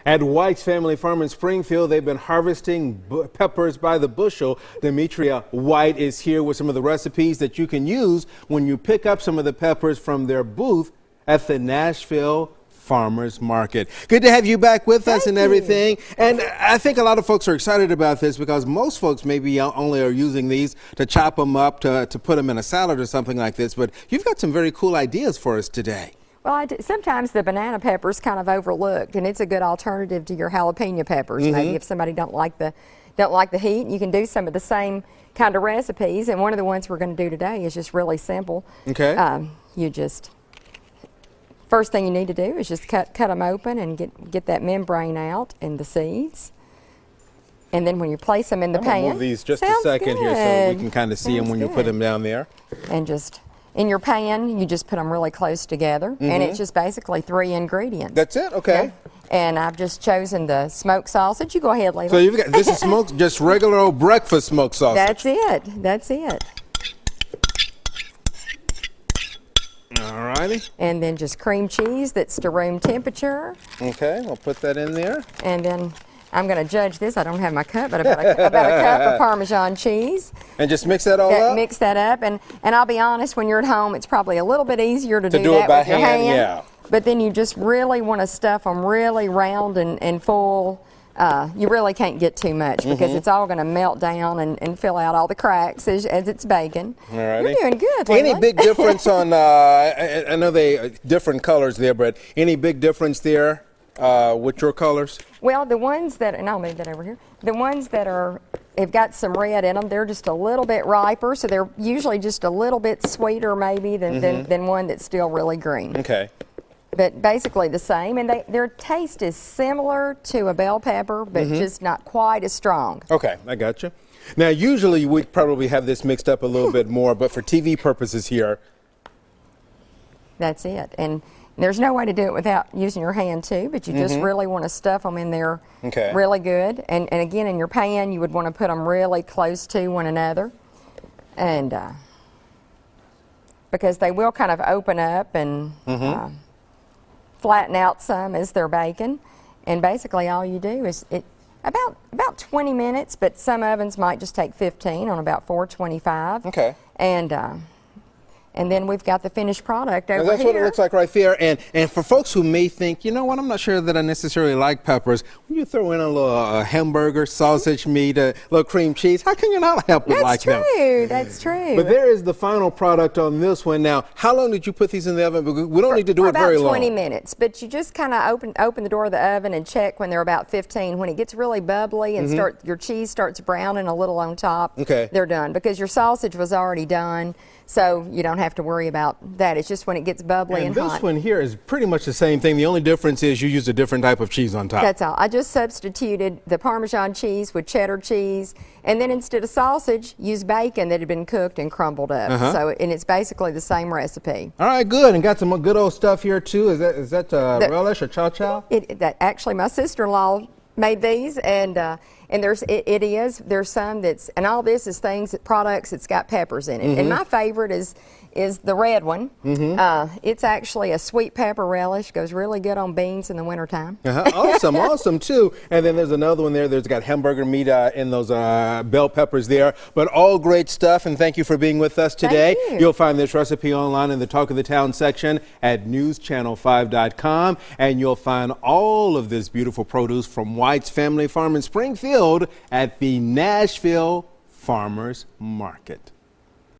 At White's Family Farm in Springfield, they've been harvesting peppers by the bushel. Demetria White is here with some of the recipes that you can use when you pick up some of the peppers from their booth at the Nashville Farmers Market. Good to have you back with us and everything. And I think a lot of folks are excited about this because most folks maybe only are using these to chop them up to put them in a salad or something like this. But you've got some very cool ideas for us today. Well, sometimes the banana pepper is kind of overlooked, and it's a good alternative to your jalapeno peppers. Maybe if somebody don't like the heat, you can do some of the same kind of recipes. And one of the ones we're going to do today is just really simple. Okay. First thing you need to do is just cut them open and get that membrane out and the seeds. And then when you place them in the pan, move these just a second here so we can kind of see them when you put them down there. And just in your pan, you just put them really close together, and it's just basically 3 ingredients. That's it? Okay. Yeah. And I've just chosen the smoked sausage. You go ahead, Leila. So you've got, this is smoked, just regular old breakfast smoked sausage. That's it. That's it. All righty. And then just cream cheese that's to room temperature. Okay, we'll put that in there. And then I'm going to judge this. I don't have my cup, but about a cup of Parmesan cheese. And just mix that all up? Mix that up. And I'll be honest, when you're at home, it's probably a little bit easier to do that it by with your hand. Yeah. But then you just really want to stuff them really round and full. You really can't get too much because it's all going to melt down and fill out all the cracks as it's baking. All righty. You're doing good, Any Leila. big difference on, I know they different colors there, but any big difference there with your colors? Well, the ones that, and I'll move that over here, the ones that have got some red in them, they're just a little bit riper, so they're usually just a little bit sweeter maybe than one that's still really green. Okay. But basically the same, and their taste is similar to a bell pepper, but just not quite as strong. Okay, I got you. Now, usually we'd probably have this mixed up a little bit more, but for TV purposes here. That's it. And there's no way to do it without using your hand too, but you just really want to stuff them in there really good. And again, in your pan, you would want to put them really close to one another. And because they will kind of open up and flatten out some as they're baking. And basically all you do is about 20 minutes, but some ovens might just take 15 on about 425. Okay. And then we've got the finished product over here. That's what it looks like right there. And for folks who may think, you know what, I'm not sure that I necessarily like peppers, when you throw in a little hamburger, sausage meat, a little cream cheese, how can you not help but like them? That's true. That's true. But there is the final product on this one. Now, how long did you put these in the oven? Because we don't need to do it very long. About 20 minutes. But you just kind of open the door of the oven and check when they're about 15. When it gets really bubbly and your cheese starts browning a little on top, they're done. Because your sausage was already done. So you don't have to worry about that. It's just when it gets bubbly and hot. And this one here is pretty much the same thing. The only difference is you use a different type of cheese on top. That's all. I just substituted the Parmesan cheese with cheddar cheese, and then instead of sausage, use bacon that had been cooked and crumbled up. And it's basically the same recipe. All right, good. And got some good old stuff here too. Is that relish or chow-chow? Actually, my sister-in-law made these, and there's some that's, and all this is products that's got peppers in it. And my favorite is the red one. It's actually a sweet pepper relish, goes really good on beans in the wintertime. Awesome, awesome too. And then there's another one there. There's got hamburger meat in those bell peppers there. But all great stuff, and thank you for being with us today. Thank you. You'll find this recipe online in the Talk of the Town section at newschannel5.com, and you'll find all of this beautiful produce from White's Family Farm in Springfield at the Nashville Farmers Market.